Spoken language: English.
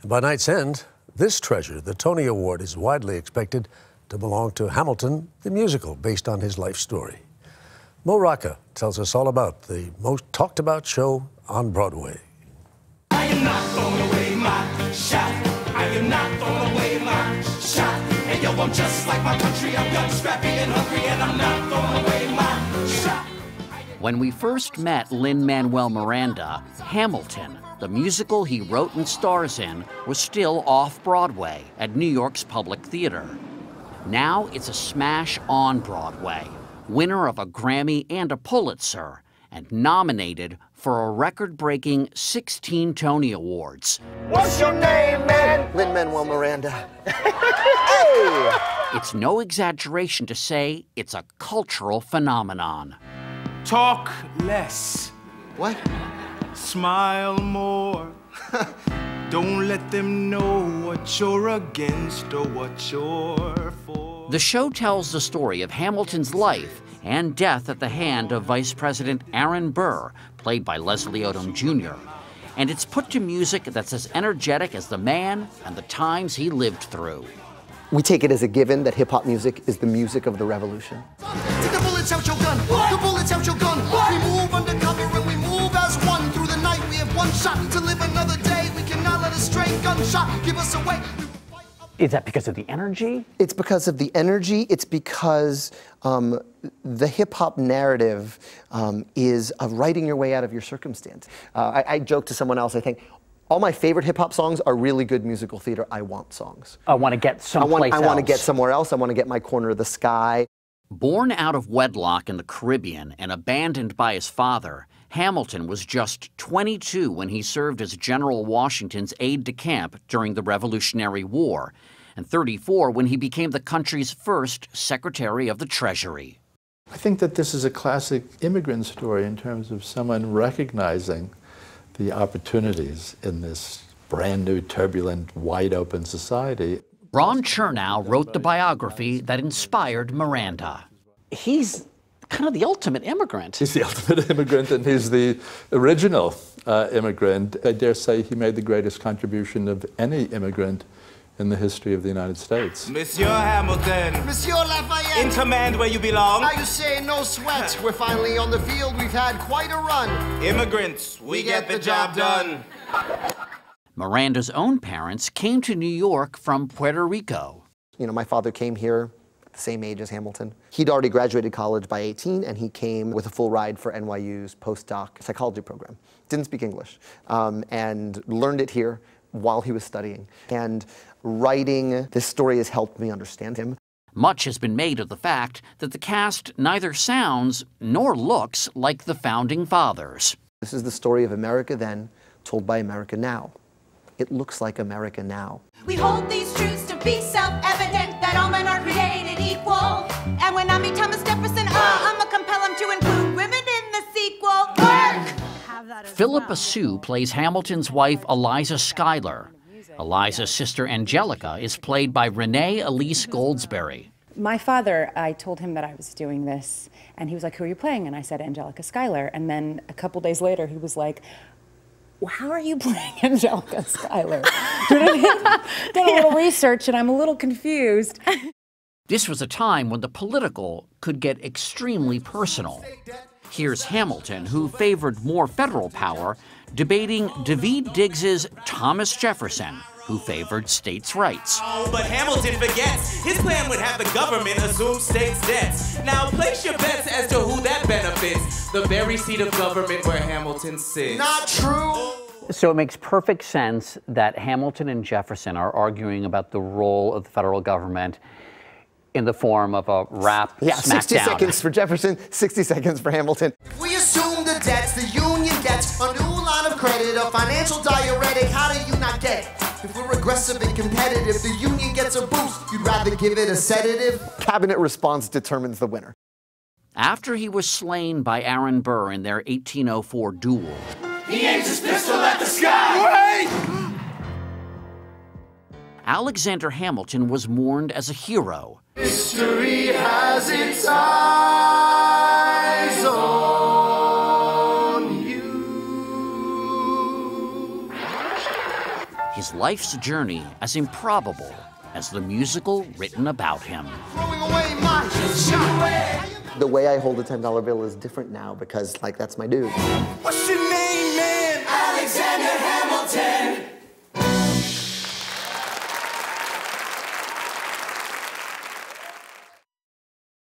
By night's end, this treasure, the Tony Award, is widely expected to belong to Hamilton, the musical, based on his life story. Rocca tells us all about the most talked about show on Broadway. I am not throwing away my shot. I am not throwing away my shot. And yo, I'm just like my country. I'm young, scrappy, and hungry, and I'm not throwing away my shot. When we first met Lin-Manuel Miranda, Hamilton, the musical he wrote and stars in, was still off-Broadway at New York's Public Theater. Now it's a smash on Broadway, winner of a Grammy and a Pulitzer, and nominated for a record-breaking 16 Tony Awards. What's your name, man? Lin-Manuel Miranda. Hey! It's no exaggeration to say it's a cultural phenomenon. Talk less. What? Smile more. Don't let them know what you're against or what you're for. The show tells the story of Hamilton's life and death at the hand of Vice President Aaron Burr, played by Leslie Odom Jr. And it's put to music that's as energetic as the man and the times he lived through. We take it as a given that hip-hop music is the music of the revolution. Take the bullets out your gun. The bullets out your gun. We move undercover and we move as one. Through the night we have one shot to live another day. We cannot let a stray gunshot give us away. Is that because of the energy? It's because of the energy. It's because the hip-hop narrative is of writing your way out of your circumstance. I joke to someone else, I think, all my favorite hip-hop songs are really good musical theater I want songs. I want to get someplace else. I want to get somewhere else. I want to get my corner of the sky. Born out of wedlock in the Caribbean and abandoned by his father, Hamilton was just 22 when he served as General Washington's aide-de-camp during the Revolutionary War, and 34 when he became the country's first Secretary of the Treasury. I think that this is a classic immigrant story in terms of someone recognizing the opportunities in this brand new, turbulent, wide open society. Ron Chernow wrote the biography that inspired Miranda. He's kind of the ultimate immigrant. He's the ultimate immigrant, and he's the original immigrant. I dare say he made the greatest contribution of any immigrant in the history of the United States. Monsieur Hamilton. Monsieur Lafayette. In command where you belong. How you say, no sweat. We're finally on the field. We've had quite a run. Immigrants, we get the job done. Miranda's own parents came to New York from Puerto Rico. You know, my father came here at the same age as Hamilton. He'd already graduated college by 18, and he came with a full ride for NYU's postdoc psychology program. Didn't speak English, and learned it here while he was studying. And writing this story has helped me understand him. Much has been made of the fact that the cast neither sounds nor looks like the Founding Fathers. This is the story of America then, told by America now. It looks like America now. We hold these truths to be self-evident, that all men are created equal. And when I meet Thomas Jefferson, I'ma compel him to include women in the sequel. Work! Philippa Sue plays Hamilton's wife, Eliza Schuyler. Eliza's sister, Angelica, is played by Renee Elise Goldsberry. My father, I told him that I was doing this, and he was like, who are you playing? And I said, Angelica Schuyler. And then a couple days later, he was like, well, how are you playing Angelica Schuyler? Did a little research, and I'm a little confused. This was a time when the political could get extremely personal. Here's Hamilton, who favored more federal power, debating Daveed Diggs's Thomas Jefferson, who favored states' rights. Oh, but Hamilton forgets his plan would have the government assume states' debts. Now place your bets as to who that benefits. The very seat of government where Hamilton sits. Not true. So it makes perfect sense that Hamilton and Jefferson are arguing about the role of the federal government in the form of a rap Yeah, smackdown. 60 seconds for Jefferson, 60 seconds for Hamilton. If we assume the debts the union gets, a new line of credit, a financial diuretic, how do you not get it? If we're aggressive and competitive, the union gets a boost. You'd rather give it a sedative? Cabinet response determines the winner. After he was slain by Aaron Burr in their 1804 duel, He aims his pistol at the sky. Wait! Alexander Hamilton was mourned as a hero. History has its eyes on you. his life's journey as improbable as the musical written about him. Throwing away my shot. The way I hold a $10 bill is different now because, like, that's my dude. What's your name, man? Alexander.